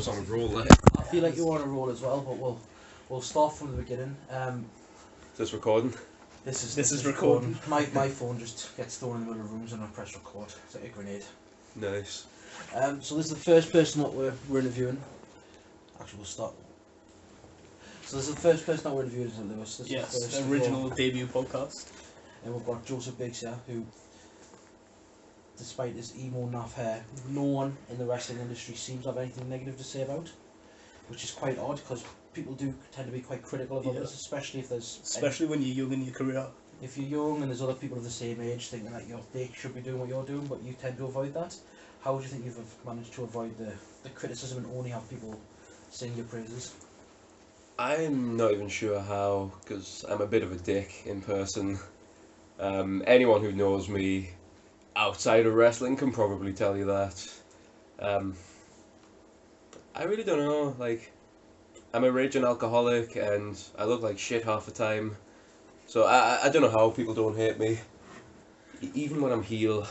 was on a roll there. I feel like you're on a roll as well, but we'll start from the beginning. Is this recording? This is recording. My phone just gets thrown in the middle of rooms and I press record. It's like a grenade. Nice. So this is the first person that we're interviewing. Actually, we'll start. So this is the first person that we're interviewing, is Lewis. This Yes, is the first original debut podcast. And we've got Joseph Biggs here, who, despite his emo naff hair, no one in the wrestling industry seems to have anything negative to say about, which is quite odd because people do tend to be quite critical of others, especially if there's... Especially when you're young in your career. If you're young and there's other people of the same age thinking that they should be doing what you're doing, but you tend to avoid that. How would you think you've managed to avoid the criticism and only have people sing your praises? I'm not even sure how, because I'm a bit of a dick in person. Anyone who knows me outside of wrestling can probably tell you that. I really don't know, like, I'm a raging alcoholic and I look like shit half the time. So I don't know how people don't hate me. Even when I'm heel,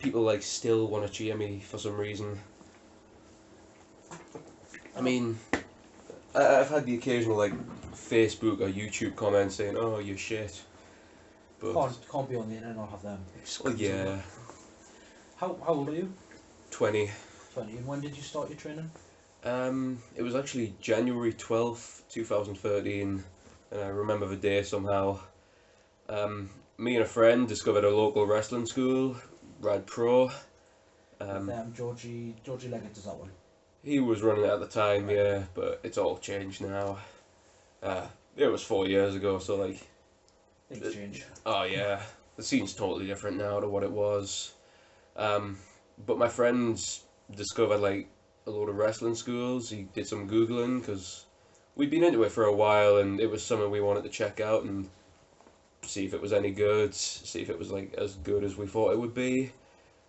people like still want to cheer me for some reason. I mean, I've had the occasional like Facebook or YouTube comment saying, "Oh, you're shit." But Can't be on the internet and not have them. well, yeah. How old are you? 20. 20. And when did you start your training? It was actually January 12th, 2013, and I remember the day somehow. Me and a friend discovered a local wrestling school, Rad Pro. Georgie Leggett does that one. He was running it at the time, yeah, but it's all changed now. It was 4 years ago, so like... Things change. Oh yeah, the scene's totally different now to what it was. But my friends discovered like a load of wrestling schools. He did some Googling because we'd been into it for a while and it was something we wanted to check out and see if it was any good, see if it was like as good as we thought it would be.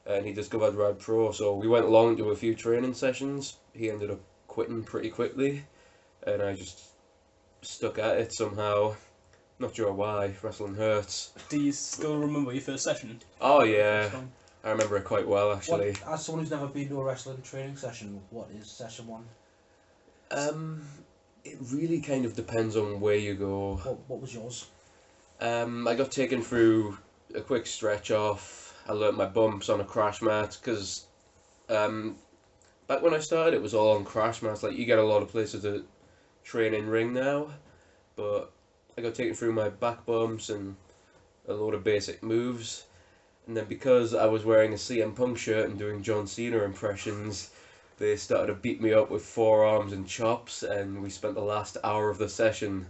And he discovered Rad Pro, so we went along to a few training sessions. He ended up quitting pretty quickly and I just stuck at it somehow. Not sure why, wrestling hurts. Do you still remember your first session? Oh yeah, I remember it quite well actually. As someone who's never been to a wrestling training session, what is session one? It really kind of depends on where you go. What was yours? I got taken through a quick stretch off. I learnt my bumps on a crash mat because back when I started it was all on crash mats. Like you get a lot of places to train in ring now, but I got taken through my back bumps and a load of basic moves. And then because I was wearing a CM Punk shirt and doing John Cena impressions, they started to beat me up with forearms and chops, and we spent the last hour of the session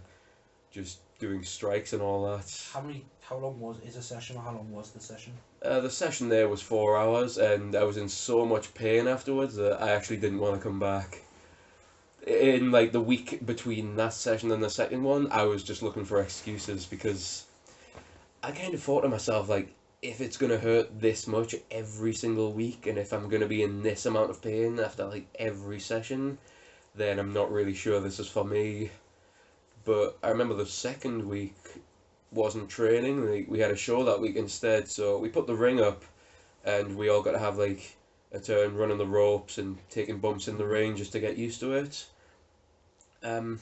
just doing strikes and all that. How long is a session, or how long was the session? The session there was 4 hours, and I was in so much pain afterwards that I actually didn't want to come back. In like the week between that session and the second one, I was just looking for excuses because I kind of thought to myself, like, if it's going to hurt this much every single week and if I'm going to be in this amount of pain after like every session, then I'm not really sure this is for me. But I remember the second week wasn't training, we had a show that week instead, so we put the ring up and we all got to have like a turn running the ropes and taking bumps in the ring just to get used to it. And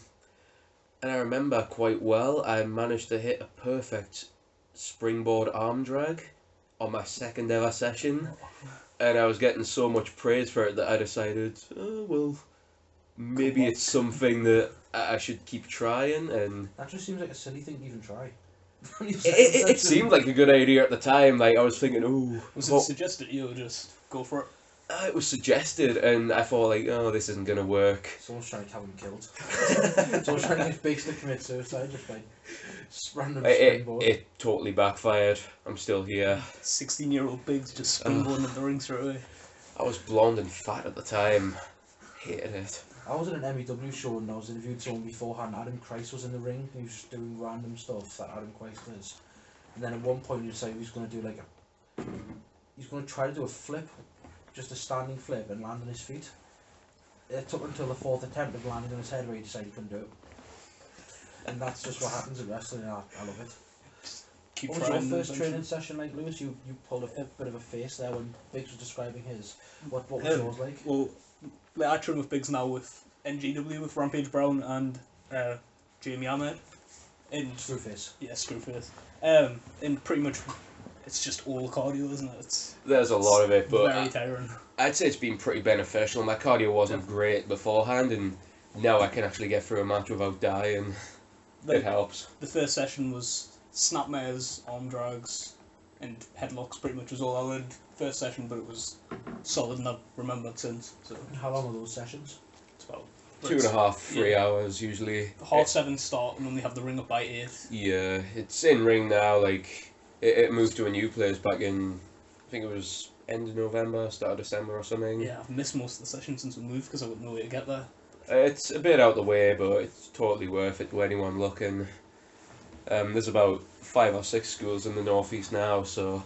I remember quite well, I managed to hit a perfect springboard arm drag on my second ever session, and I was getting so much praise for it that I decided, oh well, maybe it's something that I should keep trying. And that just seems like a silly thing to even try. it seemed like a good idea at the time. Like I was thinking, oh, was it suggested you or just go for it? It was suggested, and I thought like, oh, this isn't gonna work. Someone's trying to have him killed. Someone's trying to get Biggs to commit suicide just by random springboard. It totally backfired. I'm still here. 16-year-old Biggs just springboarding at the ring straight away. I was blonde and fat at the time. Hated it. I was at an MEW show and I was interviewed someone beforehand. Adam Christ was in the ring and he was just doing random stuff that Adam Christ does. And then at one point he decided he was going to do like he's going to try to do a flip, just a standing flip and land on his feet. It took until the fourth attempt of landing on his head where he decided he couldn't do it. And that's just what happens in wrestling, and I love it. Keep what was your first training session like, Lewis? You pulled a bit of a face there when Biggs was describing his. What was yours like? Well, like, I train with Bigs now with NGW with Rampage Brown and Jamie Ahmed. And Screwface. yeah, Screwface. And pretty much it's just all cardio, isn't it? There's a lot of it, but very tiring. I'd say it's been pretty beneficial. My cardio wasn't great beforehand, and now I can actually get through a match without dying. Like, It helps. the first session was snapmares, arm drags, and headlocks. Pretty much was all I learned first session, but it was solid, and I've remembered since. So How long are those sessions? it's about 2.5, 3 hours usually. 7:30 start, and only have the ring up by 8. Yeah, it's in ring now. Like it moved to a new place back in, I think it was end of November, start of December or something. Yeah, I've missed most of the sessions since we moved because I got no way to get there. It's a bit out the way, but it's totally worth it to anyone looking. There's about 5 or 6 schools in the northeast now, so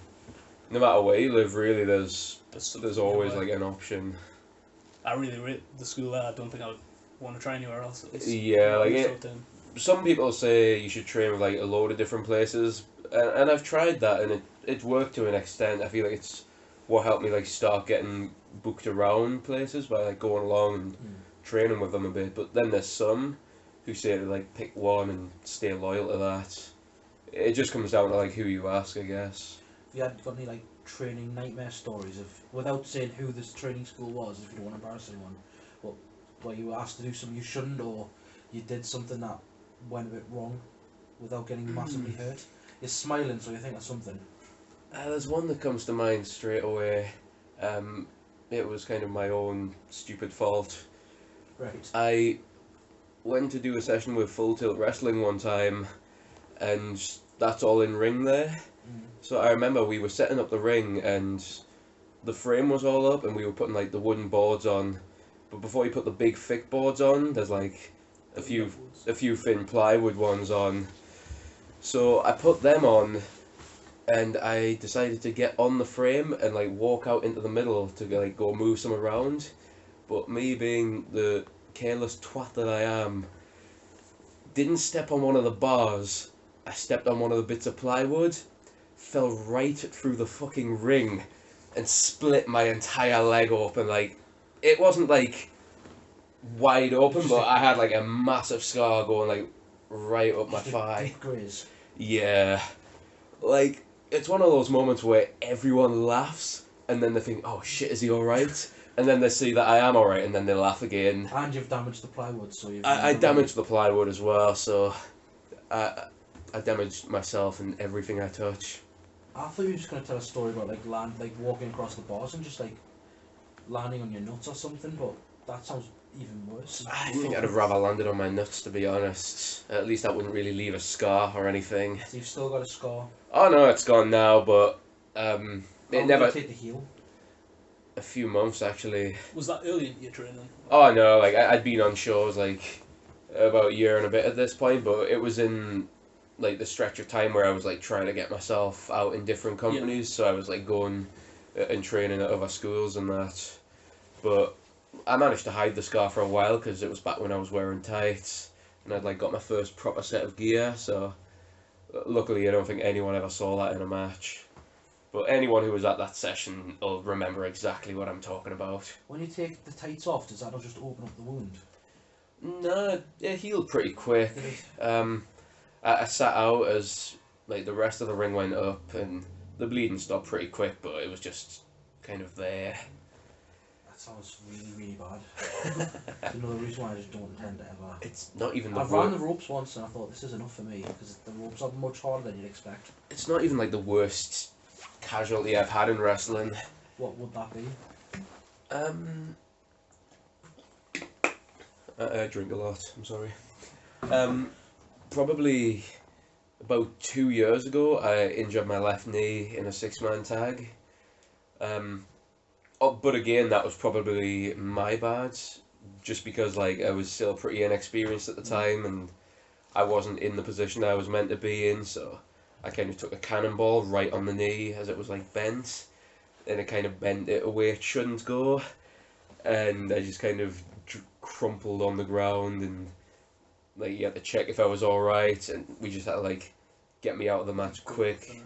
no matter where you live, really, there's always like an option. I really rate the school there. I don't think I would want to try anywhere else. Yeah, like short term. Some people say you should train with like a load of different places, and I've tried that, and it worked to an extent. I feel like it's what helped me like start getting booked around places by like going along and training with them a bit. But then there's some who say to like pick one and stay loyal to that. It just comes down to like who you ask, I guess. Have you got any like training nightmare stories of, without saying who this training school was, if you don't want to embarrass anyone, but where you were asked to do something you shouldn't, or you did something that went a bit wrong without getting massively hurt? You're smiling, so you think of something. There's one that comes to mind straight away. It was kind of my own stupid fault. Right. I went to do a session with Full Tilt Wrestling one time, and that's all in ring there. So I remember we were setting up the ring, and the frame was all up, and we were putting like the wooden boards on. But before you put the big thick boards on, there's like a few thin plywood ones on. So I put them on, and I decided to get on the frame and like walk out into the middle to like go move some around. But me being the careless twat that I am, didn't step on one of the bars. I stepped on one of the bits of plywood, fell right through the fucking ring, and split my entire leg open. Like, it wasn't like wide open, but I had like a massive scar going like right up my thigh. Deep graze. Yeah, like it's one of those moments where everyone laughs, and then they think, "Oh shit, is he all right?" And then they see that I am all right, and then they laugh again. And you've damaged the plywood, so you've. I damaged the plywood as well, so I damaged myself and everything I touch. I thought you were just gonna tell a story about like walking across the bars and just like landing on your nuts or something, but that sounds even worse. I think I'd have rather landed on my nuts, to be honest. At least that wouldn't really leave a scar or anything. So you've still got a scar. Oh no, it's gone now, but How it long never. did it take to heal? A few months actually. Was that early in your training? Oh no, like I'd been on shows like about a year and a bit at this point, but it was in like the stretch of time where I was like trying to get myself out in different companies, so I was like going and training at other schools and that. But I managed to hide the scar for a while because it was back when I was wearing tights and I'd like got my first proper set of gear, so luckily I don't think anyone ever saw that in a match. But anyone who was at that session will remember exactly what I'm talking about. When you take the tights off, does that not just open up the wound? No, it healed pretty quick. I sat out as like the rest of the ring went up, and the bleeding stopped pretty quick, but it was just kind of there. That sounds really, really bad. It's another reason why I just don't intend to ever. It's not even the I've ran the ropes once and I thought this is enough for me because the ropes are much harder than you'd expect. It's not even like the worst casualty I've had in wrestling. What would that be? I drink a lot. I'm sorry. Probably about 2 years ago, I injured my left knee in a 6-man tag. But again, that was probably my bad, just because like I was still pretty inexperienced at the time, and I wasn't in the position I was meant to be in. So I kind of took a cannonball right on the knee as it was like bent, and it kind of bent it away it shouldn't go, and I just kind of crumpled on the ground, and like you had to check if I was all right, and we just had to like get me out of the match quick.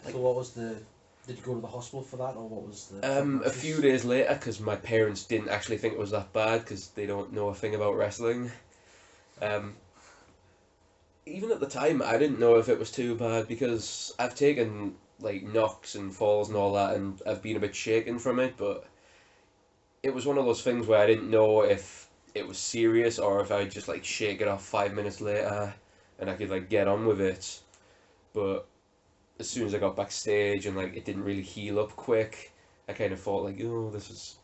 So what was the Did you go to the hospital for that, or what was the... A few days later, because my parents didn't actually think it was that bad, because they don't know a thing about wrestling. Even at the time, I didn't know if it was too bad, because I've taken like knocks and falls and all that, and I've been a bit shaken from it, but it was one of those things where I didn't know if it was serious or if I'd just like shake it off 5 minutes later and I could like get on with it. But as soon as I got backstage and like it didn't really heal up quick, I kind of thought like, oh, this is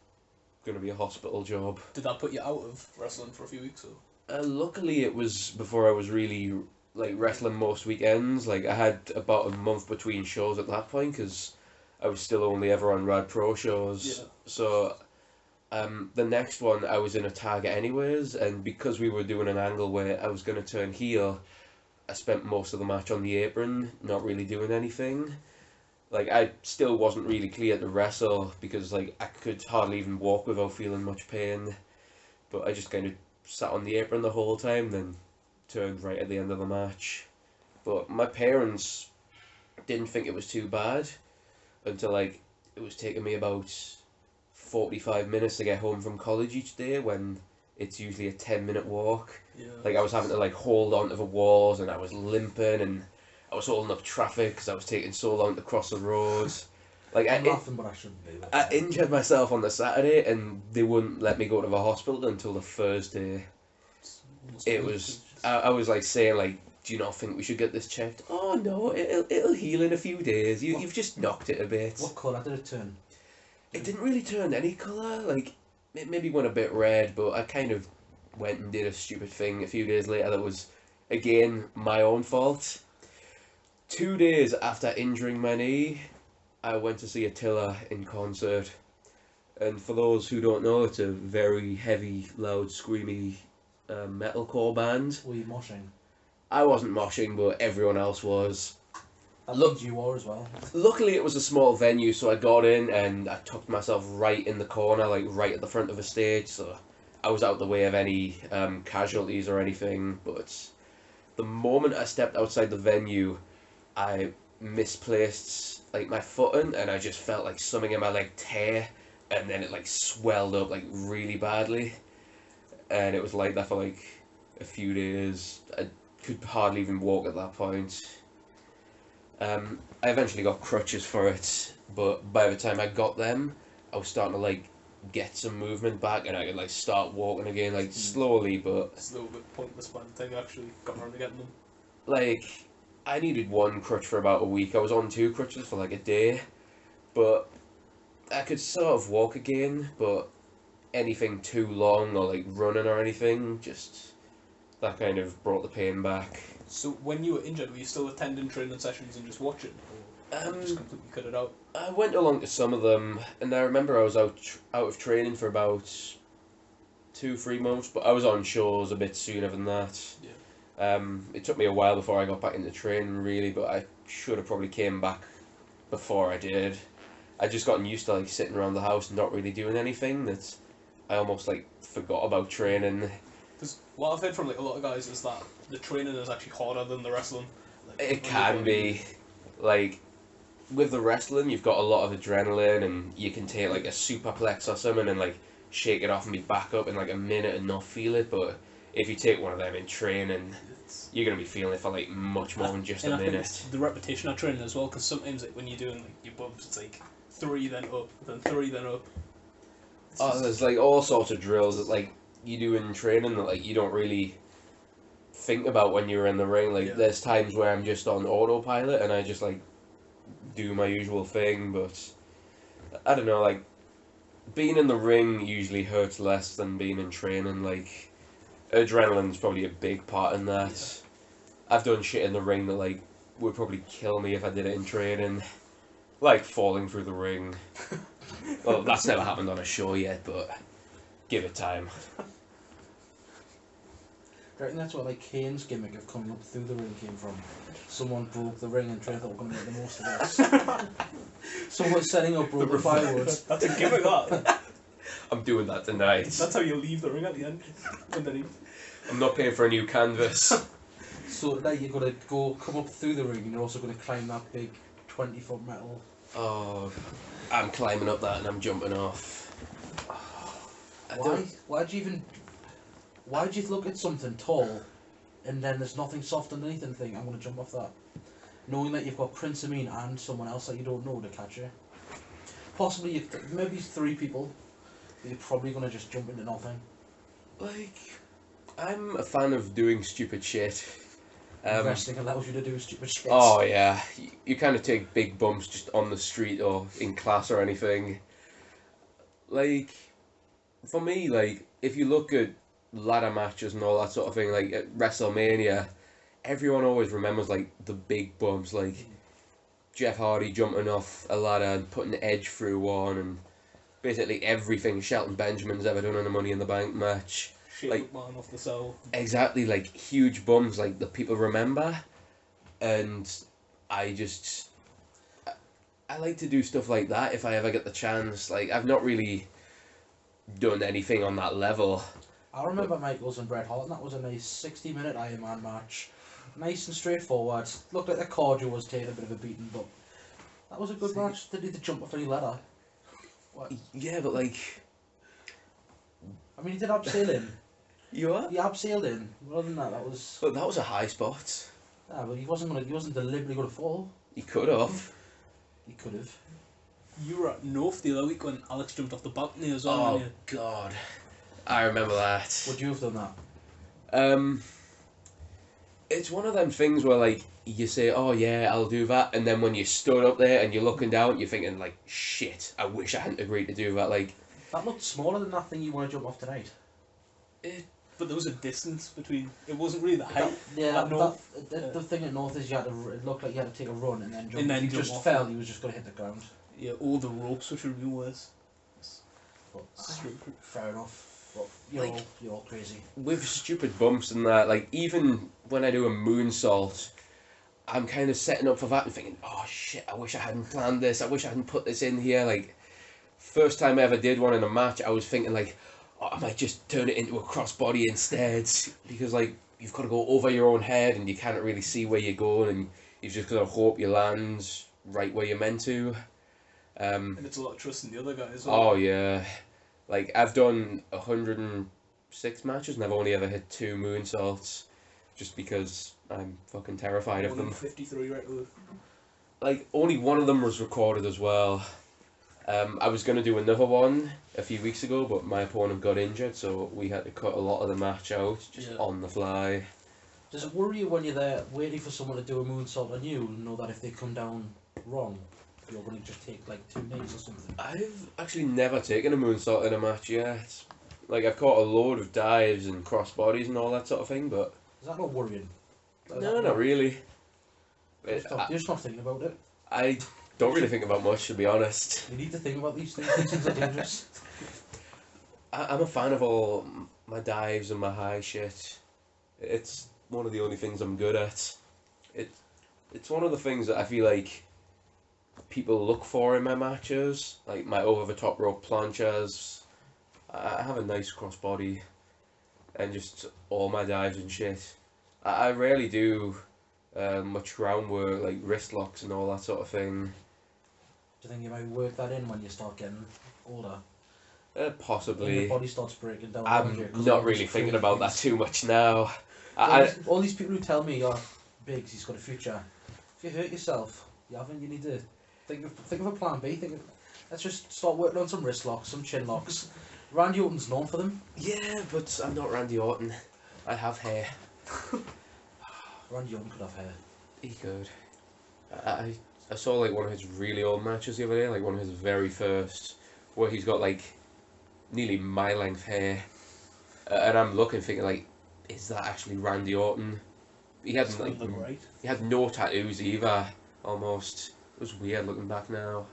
gonna be a hospital job. Did that put you out of wrestling for a few weeks, or? Luckily, it was before I was really like wrestling most weekends. Like I had about a month between shows at that point because I was still only ever on Rad Pro shows. Yeah. So the next one I was in a target anyways, and because we were doing an angle where I was going to turn heel, I spent most of the match on the apron, not really doing anything. Like I still wasn't really clear to wrestle because like I could hardly even walk without feeling much pain. But I just kind of sat on the apron the whole time, then turned right at the end of the match. But my parents didn't think it was too bad until like it was taking me about 45 minutes to get home from college each day when it's usually a 10-minute walk. Yeah. Like I was having to like hold onto the walls and I was limping and I was holding up traffic because I was taking so long to cross the road. Like I'm laughing, but I shouldn't be. I injured myself on the Saturday and they wouldn't let me go to the hospital until the Thursday. It was I was like saying like, do you not think we should get this checked? Oh no, it'll heal in a few days. You've just knocked it a bit. What colour did it turn? It didn't really turn any colour. Like it maybe went a bit red, but I kind of went and did a stupid thing a few days later that was again my own fault. 2 days after injuring my knee, I went to see Attila in concert. And for those who don't know, it's a very heavy, loud, screamy metalcore band. Were you moshing? I wasn't moshing, but everyone else was. That Look- means you are as well. Luckily, it was a small venue, so I got in and I tucked myself right in the corner, like right at the front of the stage, so I was out the way of any casualties or anything. But the moment I stepped outside the venue, I misplaced like my footing, and I just felt like something in my leg tear, and then it like swelled up like really badly, and it was like that for like a few days. I could hardly even walk at that point. I eventually got crutches for it, but by the time I got them, I was starting to like get some movement back, and I could like start walking again, like slowly, but It's a little bit pointless by the time you actually got around to getting them. like I needed one crutch for about a week. I was on 2 crutches for like a day, but I could sort of walk again, but anything too long or like running or anything, just that kind of brought the pain back. So when you were injured, were you still attending training sessions and just watching, or just completely cut it out? I went along to some of them, and I remember I was out of training for about 2-3 months, but I was on shows a bit sooner than that. Yeah. It took me a while before I got back into training, really, but I should have probably came back before I did. I'd just gotten used to like sitting around the house and not really doing anything. That I almost like forgot about training. Because what I've heard from like a lot of guys is that the training is actually harder than the wrestling. Like, It can be, like, with the wrestling, you've got a lot of adrenaline, and you can take like a superplex or something and like shake it off and be back up in like a minute and not feel it. But if you take one of them in training, you're gonna be feeling it for like much more than just and a I think minute. it's the repetition of training as well, because sometimes like when you're doing like your bumps, it's like 3 then up, then 3 then up. It's Oh, just- there's like all sorts of drills that like you do in training that like you don't really think about when you're in the ring. Like Yeah. there's times where I'm just on autopilot and I just like do my usual thing, but I don't know, like being in the ring usually hurts less than being in training. Like adrenaline's probably a big part in that. Yeah. I've done shit in the ring that like would probably kill me if I did it in training. Like falling through the ring. Well, that's never happened on a show yet, but give it time. I reckon that's what like Kane's gimmick of coming up through the ring came from. Someone broke the ring and Trey thought we're going to make the most of this. Someone setting up broke the firewood. That's a gimmick, that. I'm doing that tonight. That's how you leave the ring at the end. Underneath. I'm not paying for a new canvas. So tonight you're going to go come up through the ring and you're also going to climb that big 20-foot metal Oh, I'm climbing up that and I'm jumping off. Why'd you look at something tall and then there's nothing soft underneath and think, I'm going to jump off that? Knowing that you've got Prince Amin and someone else that you don't know to catch you. Possibly, maybe 3 people, but you're probably going to just jump into nothing. Like, I'm a fan of doing stupid shit. Wrestling allows you to do stupid shit. Oh yeah, you kind of take big bumps just on the street or in class or anything. Like, for me, like, if you look at ladder matches and all that sort of thing, like at WrestleMania, everyone always remembers like the big bumps, like Jeff Hardy jumping off a ladder and putting Edge through one, and basically everything Shelton Benjamin's ever done in a Money in the Bank match. Shit, Like, man off the cell. Exactly, like huge bums, like that people remember, and I like to do stuff like that if I ever get the chance. Like, I've not really done anything on that level. I remember Michaels and Bret Hart, and that was a nice 60-minute Iron Man match. Nice and straightforward. Looked like the cardio was taking a bit of a beating, but that was a good match. They did the jump off any ladder. What? Yeah, but like, I mean, he did abseil in. you are? He abseiled in. Other than that, that was. But that was a high spot. Yeah, but he wasn't deliberately gonna fall. He could have. He could have. You were at North the other week when Alex jumped off the balcony as well. Oh weren't you? God, I remember that. Would you have done that? It's one of them things where like you say, "Oh yeah, I'll do that," and then when you stood up there and you're looking down, you're thinking like, "Shit, I wish I hadn't agreed to do that." Like, That looked smaller than that thing you want to jump off tonight. But there was a distance between. It wasn't really the height. The thing at North is it looked like you had to take a run and then jump. And then if you jump just off fell, it. you was just going to hit the ground. Yeah, all the ropes, which would have been worse. But, Straight- fair enough. But you're all crazy. with stupid bumps and that, like even when I do a moonsault, I'm kind of setting up for that and thinking, "Oh shit, I wish I hadn't planned this. I wish I hadn't put this in here." Like, first time I ever did one in a match, I was thinking like, "Oh, I might just turn it into a crossbody instead," because like you've got to go over your own head and you can't really see where you're going, and you've just got to hope you land right where you're meant to. And it's a lot of trust in the other guy as well. Oh yeah, like I've done 106 matches and I've only ever hit 2 moonsaults, just because I'm fucking terrified of them. 53 record. Like, only one of them was recorded as well. I was gonna do another one a few weeks ago, but my opponent got injured, so we had to cut a lot of the match out just on the fly. Does it worry you when you're there waiting for someone to do a moonsault on you and know that if they come down wrong, you're going to just take like 2 knees or something? I've actually never taken a moonsault in a match yet. Like, I've caught a load of dives and crossbodies and all that sort of thing, but Is that not worrying? no, not really. You're just not thinking about it. I don't really think about much, to be honest. You need to think about these things. These things are dangerous. I'm a fan of all my dives and my high shit. It's one of the only things I'm good at. It's one of the things that I feel like people look for in my matches, like my over the top rope planchas. I have a nice crossbody, and just all my dives and shit. I rarely do much groundwork, like wrist locks and all that sort of thing. Do you think you might work that in when you start getting older? When Possibly. your body starts breaking down. I'm around you, 'cause not all really these thinking crazy about that things. too much now. I All these people who tell me, "Oh, Biggs, he's got a future." If you hurt yourself, you need to think of a plan B. Let's just start working on some wrist locks, some chin locks. Randy Orton's known for them. Yeah, but I'm not Randy Orton. I have hair. Randy Orton could have hair. He could. I saw like one of his really old matches the other day, like one of his very first, where he's got like nearly my length hair, and I'm looking thinking like, is that actually Randy Orton? He had like right. he had no tattoos either. Almost, it was weird looking back now.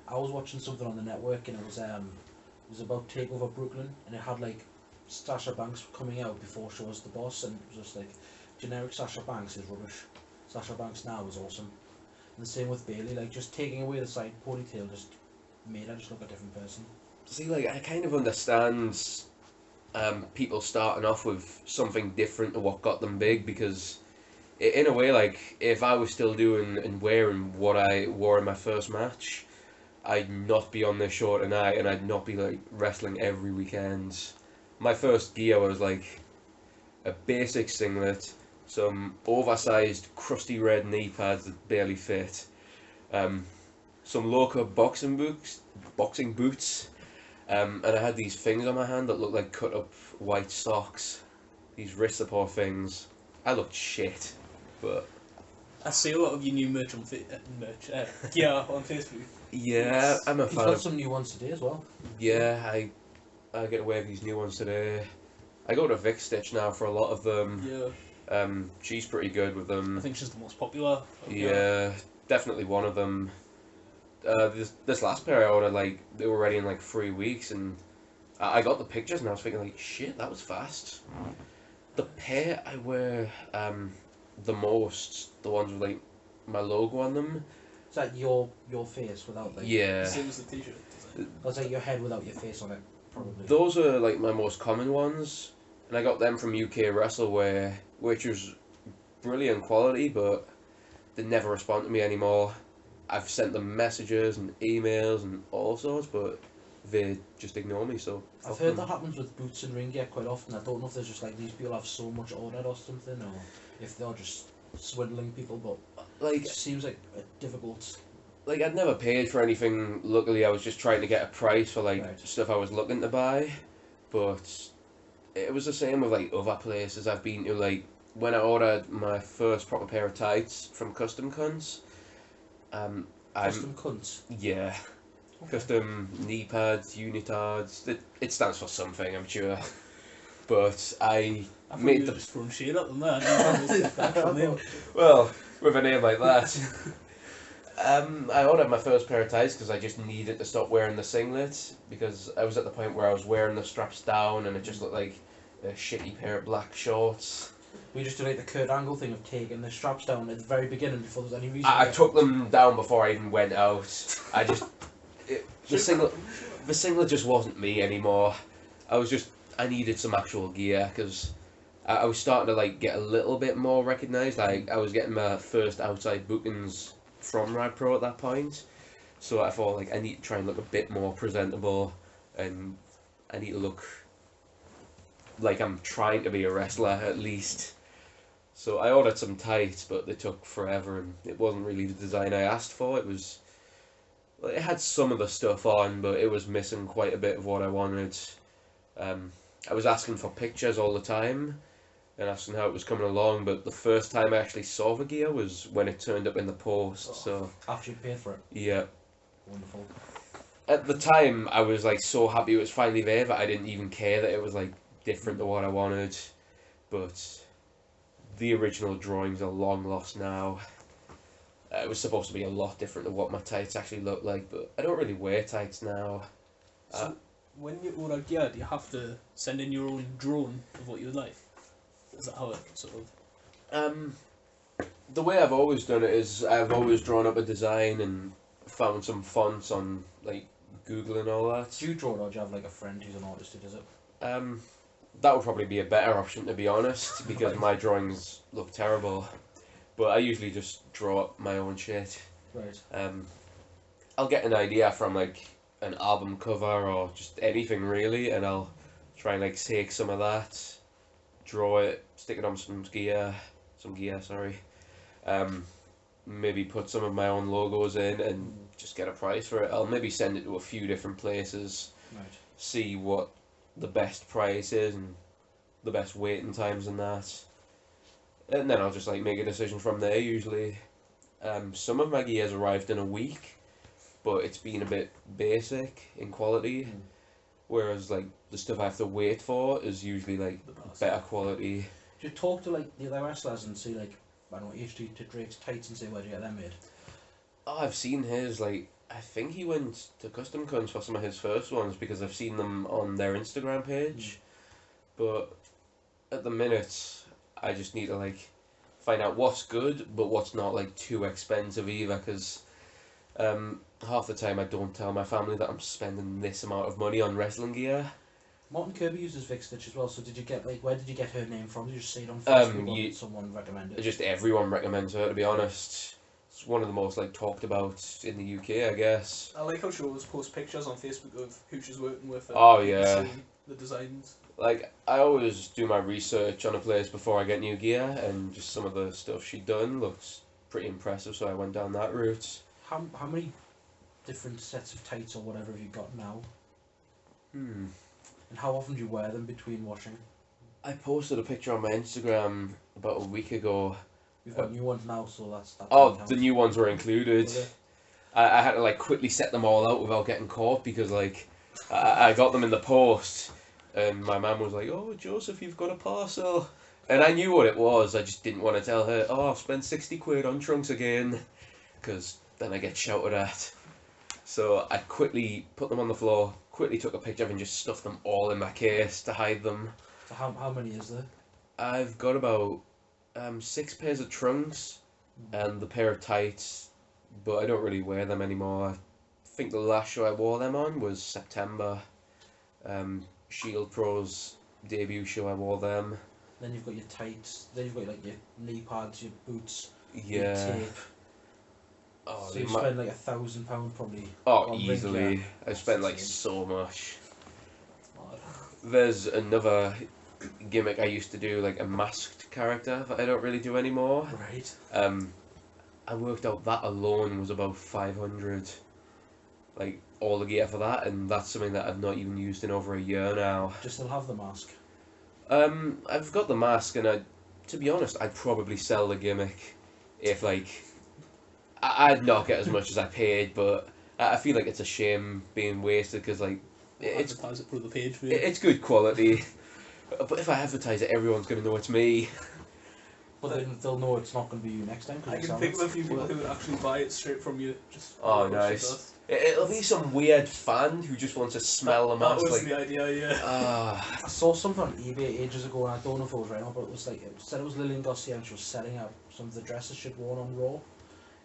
I was watching something on the network and it was about Takeover Brooklyn, and it had like Sasha Banks coming out before she was the boss, and it was just like generic Sasha Banks is rubbish. Sasha Banks now is awesome. And the same with Bailey, like just taking away the side ponytail just made her just look a different person. See, like I kind of understand people starting off with something different to what got them big, because in a way, like if I was still doing and wearing what I wore in my first match, I'd not be on this show tonight, and I'd not be like wrestling every weekend. My first gear was like a basic singlet, some oversized crusty red knee pads that barely fit, some local boxing boots, and I had these things on my hand that looked like cut up white socks. These wrist support things. I looked shit, but I see a lot of your new merch on gear on Facebook. yeah, I'm a He's fan got of. some new ones today as well. Yeah, I get away with these new ones today. I go to Vic Stitch now for a lot of them. Yeah, She's pretty good with them. I think she's the most popular. Yeah, definitely one of them. This last pair I ordered, like, they were ready in like 3 weeks, and I got the pictures and I was thinking like, shit, that was fast. The pair I wear the most, the ones with like my logo on them. Is that your face without like? Yeah, Same as the t-shirt. That's like your head without your face on it, probably. those are like my most common ones, and I got them from UK Wrestleware, which was brilliant quality, but they never respond to me anymore. I've sent them messages and emails and all sorts, but they just ignore me. So I've heard that happens with boots and ring gear quite often. I don't know if there's just like these people have so much ordered or something, or if they're just swindling people. But like it seems like a difficult. like I'd never paid for anything. Luckily, I was just trying to get a price for like Right. stuff I was looking to buy, but it was the same with like other places I've been to. Like when I ordered my first proper pair of tights from Custom Cunts, Custom cunts. yeah, custom knee pads, unitards. It stands for something, I'm sure, but I thought made you the were just throwing shit at them there. I didn't know the actual name. well with a name like that. I ordered my first pair of tights because I just needed to stop wearing the singlet, because I was at the point where I was wearing the straps down and it just looked like a shitty pair of black shorts. We just do like the Kurt Angle thing of taking the straps down at the very beginning before there's any reason. I took them down before I even went out. The singlet just wasn't me anymore. I needed some actual gear because I was starting to like get a little bit more recognised. Like I was getting my first outside bookings from Rad Pro at that point, so I thought like I need to try and look a bit more presentable, and I need to look like I'm trying to be a wrestler at least. So I ordered some tights, but they took forever, and it wasn't really the design I asked for. It had some of the stuff on, but it was missing quite a bit of what I wanted. I was asking for pictures all the time, and asking how it was coming along, but the first time I actually saw the gear was when it turned up in the post. So After you paid for it. yeah, Wonderful. at the time I was like so happy it was finally there that I didn't even care that it was like different to what I wanted. But the original drawings are long lost now. It was supposed to be a lot different to what my tights actually look like, but I don't really wear tights now. So when you order gear, do you have to send in your own drone of what you would like? Is that how it sort of? The way I've always done it is I've always drawn up a design and found some fonts on like Google and all that. Do you draw it or do you have like a friend who's an artist who does it? That would probably be a better option, to be honest, because Right. my drawings look terrible. But I usually just draw up my own shit. Right. I'll get an idea from like an album cover or just anything really, and I'll try and like take some of that, draw it, stick it on some gear, sorry. Maybe put some of my own logos in and just get a price for it. I'll maybe send it to a few different places, Right. see what the best price is and the best waiting times and that. And then I'll just like make a decision from there usually. Some of my gear's arrived in a week, but it's been a bit basic in quality. Whereas like the stuff I have to wait for is usually like The best. better quality. Do you talk to like the other wrestlers and see like, I don't know, HD to Drake's tights and say where do you get them made? Oh, I've seen his, like, I think he went to Custom Cunts for some of his first ones because I've seen them on their Instagram page. But at the minute, I just need to, like, find out what's good, but what's not, like, too expensive either, because half the time I don't tell my family that I'm spending this amount of money on wrestling gear. Martin Kirby uses Vic Stitch as well, so did you get like, where did you get her name from? Did you just see it on Facebook or you- did someone recommend it? Just everyone recommends her, to be honest. It's one of the most like talked about in the UK, I guess. I like how she always posts pictures on Facebook of who she's working with. And Oh, you can yeah. see the designs. Like, I always do my research on a place before I get new gear, and just some of the stuff she'd done looks pretty impressive, so I went down that route. How many different sets of tights or whatever have you got now? Hmm. And how often do you wear them between washing? I posted a picture on my Instagram about a week ago. We've got new ones now, so that's Oh, doesn't the count. new ones were included. Were they? I had to like quickly set them all out without getting caught because like I got them in the post and my mum was like, "Oh, Joseph, you've got a parcel," and I knew what it was. I just didn't want to tell her. Oh, I've spent 60 quid on trunks again, because then I get shouted at. So I quickly put them on the floor, quickly took a picture of and just stuffed them all in my case to hide them. So how many is there? I've got about 6 pairs of trunks and the pair of tights, but I don't really wear them anymore. I think the last show I wore them on was September. Shield Pro's debut show I wore them. Then you've got your tights. Then you've got like your knee pads, your boots, Yeah. your tape. Oh, So you ma- spend like £1,000 probably. oh on ring easily. gear. I spent like Insane. so much. Mad. There's another gimmick I used to do, like a masked character that I don't really do anymore. Right. I worked out that alone was about 500. Like all the gear for that, and that's something that I've not even used in over a year now. Do you still have the mask? I've got the mask, and to be honest, I'd probably sell the gimmick if like I'd not get as much as I paid, but I feel like it's a shame being wasted because like it's Advertise it through the page. Really. it's good quality. But if I advertise it, everyone's gonna know it's me. But then they'll know it's not going to be you next time. 'Cause I you can sell think it. of a few people who would actually buy it straight from you. Just Oh, for the nice. dust. It'll be some weird fan who just wants to smell the That mask. was Like, the idea, yeah. I saw something on eBay ages ago, and I don't know if it was right now, but it was like it said it was Lillian Garcia, and she was selling out some of the dresses she'd worn on Raw,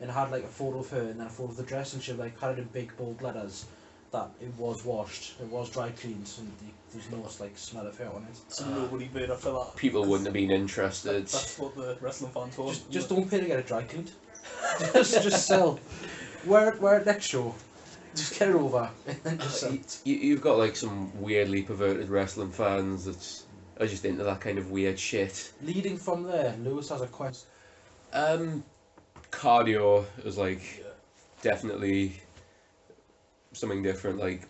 and it had like a photo of her and then a photo of the dress, and she like had it in big bold letters that it was washed, it was dry cleaned, and there's no like smell of hair on it. So nobody bid after that. people wouldn't have been interested. That's what the wrestling fans want. Just don't pay to get it dry cleaned. just sell. Wear it next show. Just get it over and then just sell it. You've got like some weirdly perverted wrestling fans that are just into that kind of weird shit. Leading from there, Lewis has a question. Cardio is like definitely something different. Like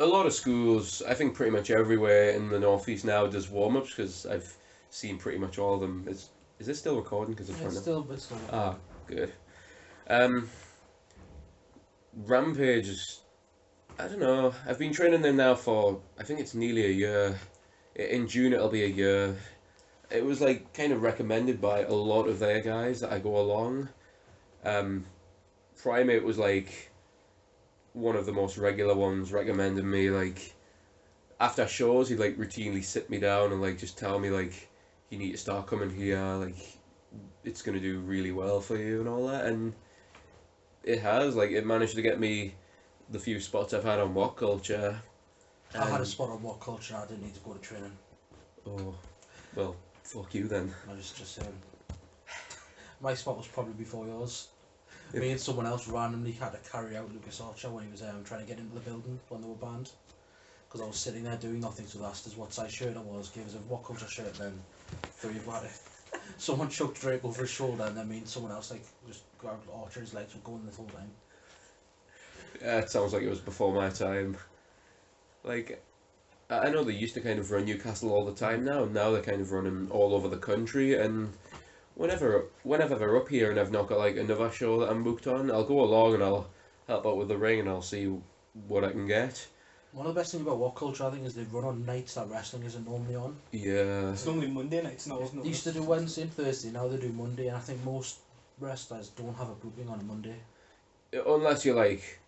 a lot of schools, I think pretty much everywhere in the northeast now does warm ups because I've seen pretty much all of them. Is it still recording? Because It's still. Ah, good. Rampage is, I don't know. I've been training them now for I think it's nearly a year. In June it'll be a year. It was like kind of recommended by a lot of their guys that I go along. Primate was like one of the most regular ones recommending me. Like after shows, he'd like routinely sit me down and like just tell me like you need to start coming here. Like it's gonna do really well for you and all that, and it has. Like it managed to get me the few spots I've had on What Culture. I had a spot on What Culture. I didn't need to go to training. Oh, well, fuck you then. I was just saying. My spot was probably before yours. Me and someone else randomly had to carry out Lucas Archer when he was trying to get into the building when they were banned. Because I was sitting there doing nothing, so they asked us what size shirt I was, gave us a What Culture shirt, and then three of us had it. Someone chucked Drake over his shoulder, and then me and someone else like just grabbed Archer's legs and going the whole time. Yeah, it sounds like it was before my time. Like, I know they used to kind of run Newcastle all the time now, and now they're kind of running all over the country, and whenever they're up here and I've not got like another show that I'm booked on, I'll go along and I'll help out with the ring and I'll see what I can get. One of the best things about What Culture, I think, is they run on nights that wrestling isn't normally on. Yeah. It's normally Monday nights now, isn't it? They used to do Wednesday and Thursday, now they do Monday, and I think most wrestlers don't have a booking on a Monday. Unless you're like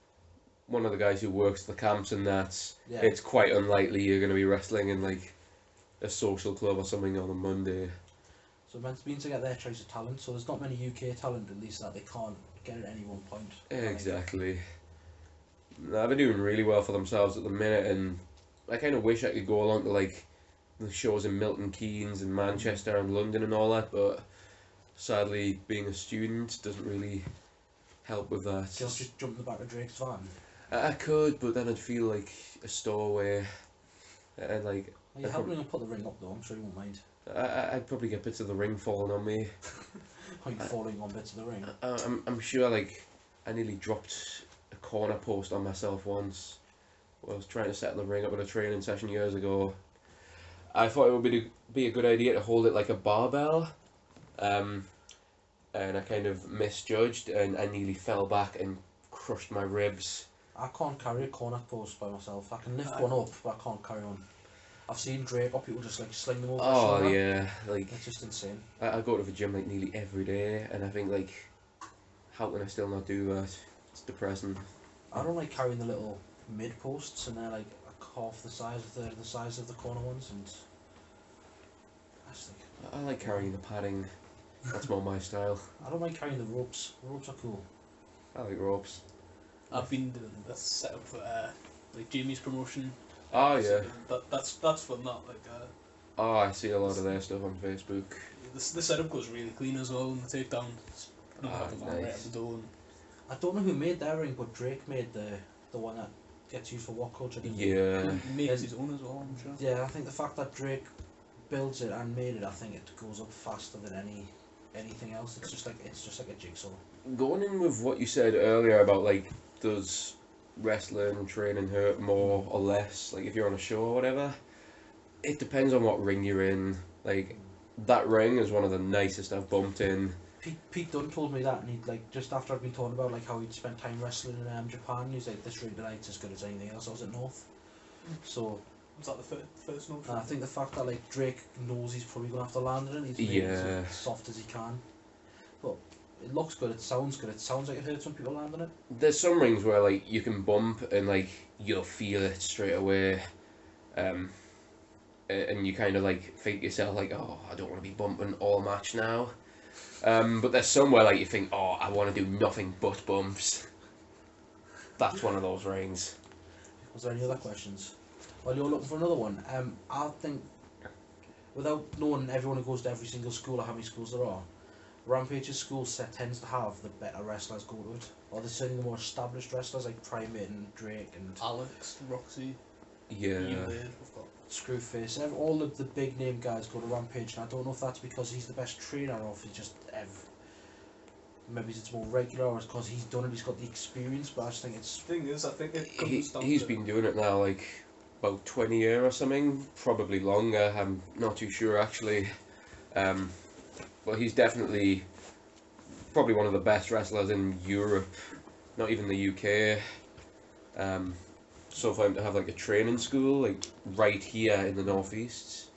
one of the guys who works the camps and that, Yeah. it's quite unlikely you're going to be wrestling in like a social club or something on a Monday. So it means to get their choice of talent, so there's not many UK talent at least that they can't get at any one point. Exactly. No, they're doing really well for themselves at the minute, and I kind of wish I could go along to like the shows in Milton Keynes and Manchester and London and all that, but sadly being a student doesn't really help with that. Can you just jump in the back of Drake's van? I could, but then I'd feel like a stowaway, and like Are you helping him put the ring up though? I'm sure he won't mind. I'd probably get bits of the ring falling on me. Are you falling on bits of the ring? I'm sure like I nearly dropped a corner post on myself once. When I was trying to set the ring up at a training session years ago. I thought it would be a good idea to hold it like a barbell, and I kind of misjudged and I nearly fell back and crushed my ribs. I can't carry a corner post by myself. I can lift one up, but I can't carry one. I've seen Drake or people just like sling them over their shoulder. Oh yeah, like It's just insane. I go to the gym like nearly every day, and I think like, how can I still not do that? It's depressing. I don't like carrying the little mid posts, and they're like half the size of the size of the corner ones, and I just think I like carrying the padding. That's more my style. I don't like carrying the ropes. Ropes are cool. I like ropes. I've been doing the setup for like Jamie's promotion. Oh yeah. That's fun. That like Oh, I see a lot of their stuff on Facebook. the setup goes really clean as well, and the takedown. Right Nice. at the door. I don't know who made their ring, but Drake made the one that gets used for what culture. Yeah. He makes his own as well, I'm sure. Yeah, I think the fact that Drake builds it and made it, I think it goes up faster than anything else. It's just like a jigsaw. Going in with what you said earlier about like, does wrestling and training hurt more or less? Like if you're on a show or whatever, it depends on what ring you're in. Like that ring is one of the nicest I've bumped in. Pete Dunne told me that, and he'd like just after I'd been talking about like how he'd spent time wrestling in Japan, he's like, this ring tonight's as good as anything else. I was at North, so Was that the first note? I think the fact that like Drake knows he's probably gonna have to land in it, he's made it as soft as he can, but it looks good. It sounds good. It sounds like it hurts when people land on it. There's some rings where like you can bump and like you'll feel it straight away, and you kind of like think to yourself like, oh, I don't want to be bumping all match now. But there's somewhere like you think, oh, I want to do nothing but bumps. That's one of those rings. Was there any other questions? While you're looking for another one, I think, without knowing everyone who goes to every single school or how many schools there are, Rampage's school set tends to have the better wrestlers go to it, or there's certainly the more established wrestlers like Primate and Drake and Alex, Roxy, Yeah. we've got Screwface. All of the big name guys go to Rampage, and I don't know if that's because he's the best trainer or if he's just maybe it's more regular, or it's because he's done it, he's got the experience. But I just think it's. the thing is, I think it comes down He's to been doing it now like about 20 years or something, probably longer. I'm not too sure actually. But he's definitely probably one of the best wrestlers in Europe, not even the UK. So for him to have like a training school like right here in the northeast,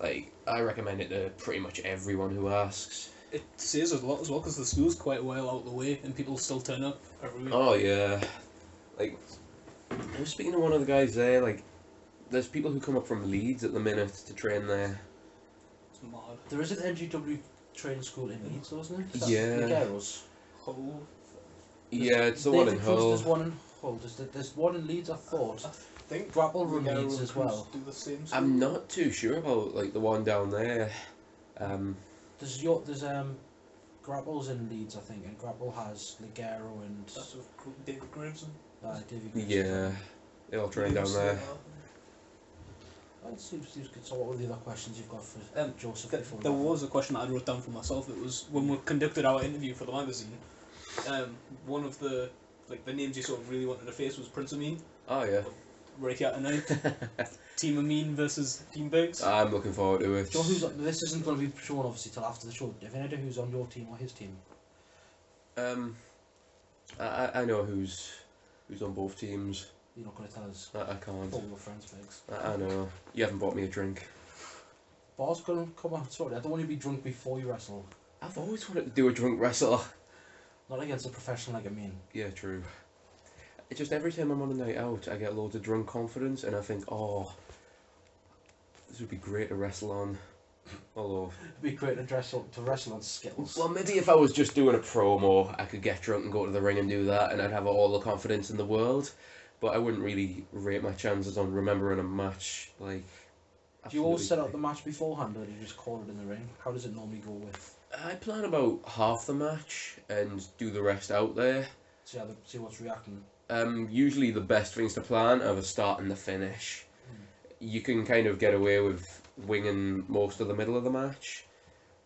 like I recommend it to pretty much everyone who asks. It says a lot as well because the school's quite a while out of the way and people still turn up every week. Oh yeah, like I was speaking to one of the guys there. Like, there's people who come up from Leeds at the minute to train there. It's mad. There is an NGW training school in Leeds, though, isn't there? Yeah. Ligero's. Hull. Yeah, it's the one in Hull. There's one in Hull. There's one in Leeds, I thought. I think Grapple run Ligero Leeds as well. do the same I'm not too sure about like the one down there. There's Grapple's in Leeds, I think, and Grapple has Ligero and That's with David Graves and Davy Graves. Yeah, they all train down there. That seems good. So what were the other questions you've got for Joseph? before There that? was a question that I wrote down for myself. It was when we conducted our interview for the magazine. One of the names you sort of really wanted to face was Prince Amin. Oh yeah. Right here tonight. Team Amin versus Team Biggs. I'm looking forward to it. Do you know who's on, this isn't going to be shown obviously till after the show. Do you have any idea who's on your team or his team? I know who's on both teams. You're not going to tell us. I can't. All your friends, Biggs. I know. You haven't bought me a drink. Bar's going to come on. Sorry, I don't want you to be drunk before you wrestle. I've always wanted to do a drunk wrestle. Not against a professional like Amin. Yeah, true. It's just every time I'm on a night out, I get loads of drunk confidence, and I think, oh, this would be great to wrestle on. Although, It'd be great to wrestle on skills. well, maybe if I was just doing a promo, I could get drunk and go to the ring and do that, and I'd have all the confidence in the world. But I wouldn't really rate my chances on remembering a match. Like, Do you always set absolutely. up the match beforehand, or do you just call it in the ring? How does it normally go with? I plan about half the match and do the rest out there. See what's reacting. Usually the best things to plan are the start and the finish. You can kind of get away with winging most of the middle of the match,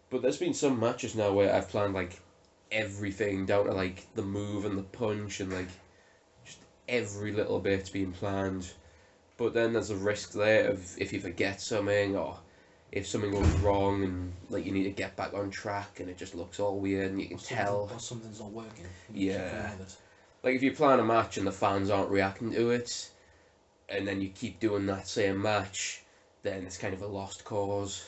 but there's been some matches now where I've planned like everything down to like the move and the punch and like just every little bit's being planned. But then there's a risk there of if you forget something or if something goes wrong and like you need to get back on track and it just looks all weird and you can tell. Or something's not working. Yeah. Like if you plan a match and the fans aren't reacting to it, and then you keep doing that same match, then it's kind of a lost cause.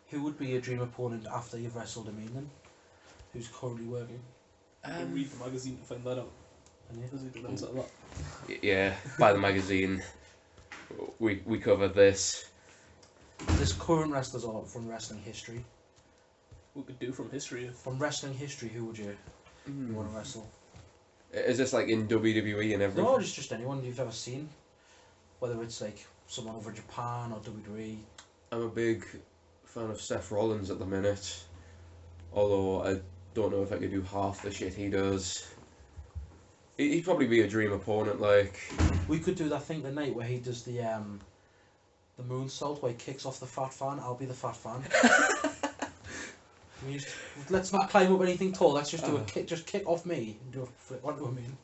Who would be your dream opponent after you've wrestled him then? Who's currently working? Read the magazine to find that out. Does it depends on that? Yeah, by the magazine. We covered this. This current wrestlers are from wrestling history. We could do from history. From wrestling history, who would you want to wrestle? Is this like in WWE and everything? No, just anyone you've ever seen. Whether it's like someone over Japan or WWE. I'm a big fan of Seth Rollins at the minute. Although I don't know if I could do half the shit he does. He'd probably be a dream opponent, like... We could do that thing tonight where he does the moonsault where he kicks off the fat fan. I'll be the fat fan. Let's not climb up anything tall. Let's just do a kick. Just kick off me and do a flip onto him.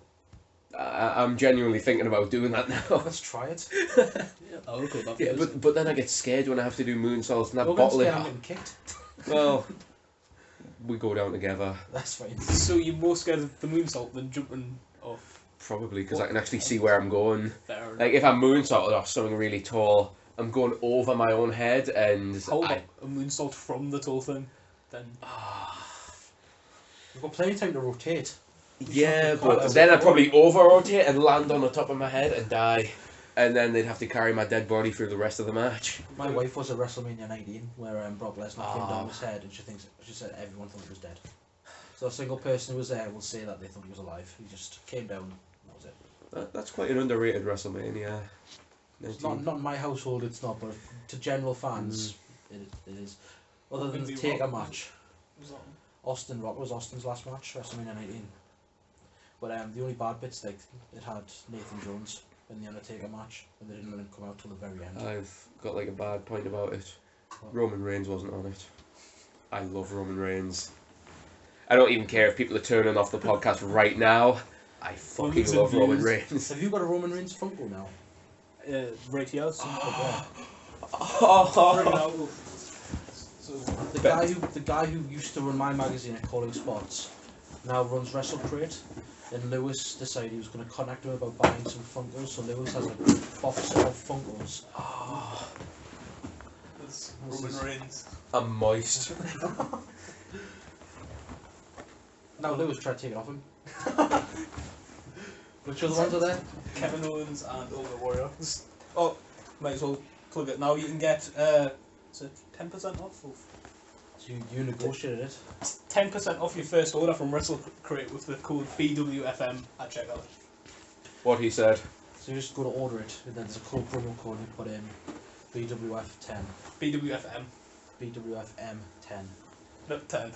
I'm genuinely thinking about doing that now. Let's try it. I'll go that. Yeah, but then I get scared when I have to do moonsaults and that You're bottle it. I'm getting kicked. Well, we go down together. That's fine. So you're more scared of the moonsault than jumping off? Probably, because I can actually see where I'm going. Fair enough. Like, if I'm moonsaulted off something really tall, I'm going over my own head and... Hold up, a moonsault from the tall thing, then... We've got plenty of time to rotate. Yeah, but then I'd probably over-rotate and land on the top of my head and die. And then they'd have to carry my dead body through the rest of the match. My wife was at WrestleMania 19 where Brock Lesnar came down his head and she said everyone thought he was dead. So a single person who was there will say that they thought he was alive. He just came down and that was it. That's quite an underrated WrestleMania. It's not in my household, it's not, but to general fans, it is. Other than the Taker match. Austin Rock was Austin's last match, WrestleMania 19. But the only bad bits, like, it had Nathan Jones in the Undertaker match, and they didn't let him come out till the very end. I've got like a bad point about it. Roman Reigns wasn't on it. I love Roman Reigns. I don't even care if people are turning off the podcast right now. I fucking love Roman Reigns. Have you got a Roman Reigns Funko now? Right here. The guy who used to run my magazine at CallingSpots now runs WrestleCrate, and Lewis decided he was going to contact him about buying some Funkos, so Lewis has a box set of Funkos. That's Roman Reigns. I'm moist. Now Lewis tried to take it off him. Which other ones are there? Kevin Owens and Ultimate Warrior. Oh, might as well plug it now. You can get is it 10% off? So you negotiated it. 10% off your first order from WrestleCrate with the code BWFM at checkout. What he said. So you just go to order it, and then there's a code promo code you put in BWF10. BWFM. BWFM10. No, 10.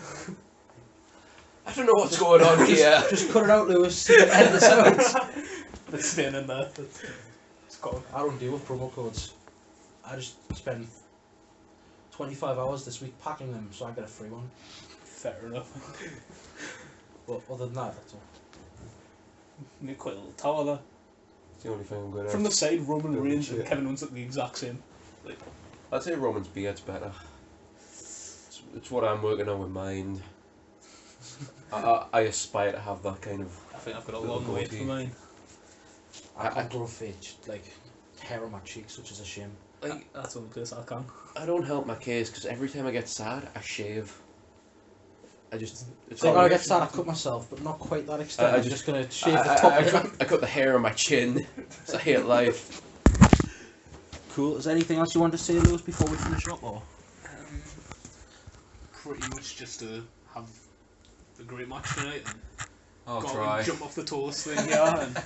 I don't know what's going on here. Just cut it out, Lewis. Edit this out. It's staying in there. It's gone. I don't deal with promo codes. I just spend 25 hours this week packing them, so I get a free one. Fair enough. But other than that, that's all. Make quite a little tower there. It's the only thing I'm good at. From the side, Roman Reigns and shit. Kevin Owens look the exact same. Like, I'd say Roman's beard's better. It's what I'm working on with mine. I aspire to have that kind of... I think I've got a long wait for mine. I can't grow fake, like, hair on my cheeks, which is a shame. Like, That's the only place I can. I don't help my case because every time I get sad, I shave. It's So when I always- get sad, I cut myself, but not quite that extent. I I'm just going to shave the top of it. I cut the hair on my chin. So I hate life. Cool. Is there anything else you want to say, Lewis, before we finish up, or? Pretty much just to have a great match tonight and I'll go try. and jump off the tallest thing here. And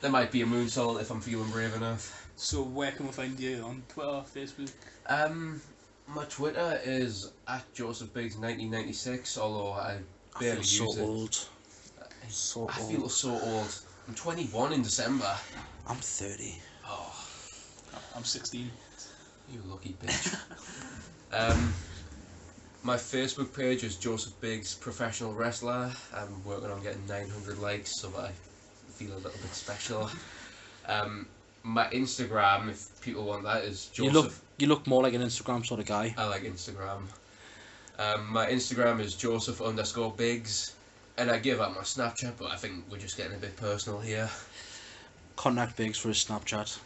There might be a moonsault if I'm feeling brave enough. so where can we find you on Twitter, Facebook? My Twitter is @JosephBiggs1996, although I I barely feel use so it. old. So I old. feel so old. I'm 21 in December. I'm 30. Oh, I'm 16. you lucky bitch. My Facebook page is Joseph Biggs Professional Wrestler. I'm working on getting 900 likes so that I feel a little bit special. My Instagram, if people want that, is Joseph. You look more like an Instagram sort of guy. I like Instagram. My Instagram is Joseph_Biggs. And I give out my Snapchat, but I think we're just getting a bit personal here. Contact Biggs for his Snapchat.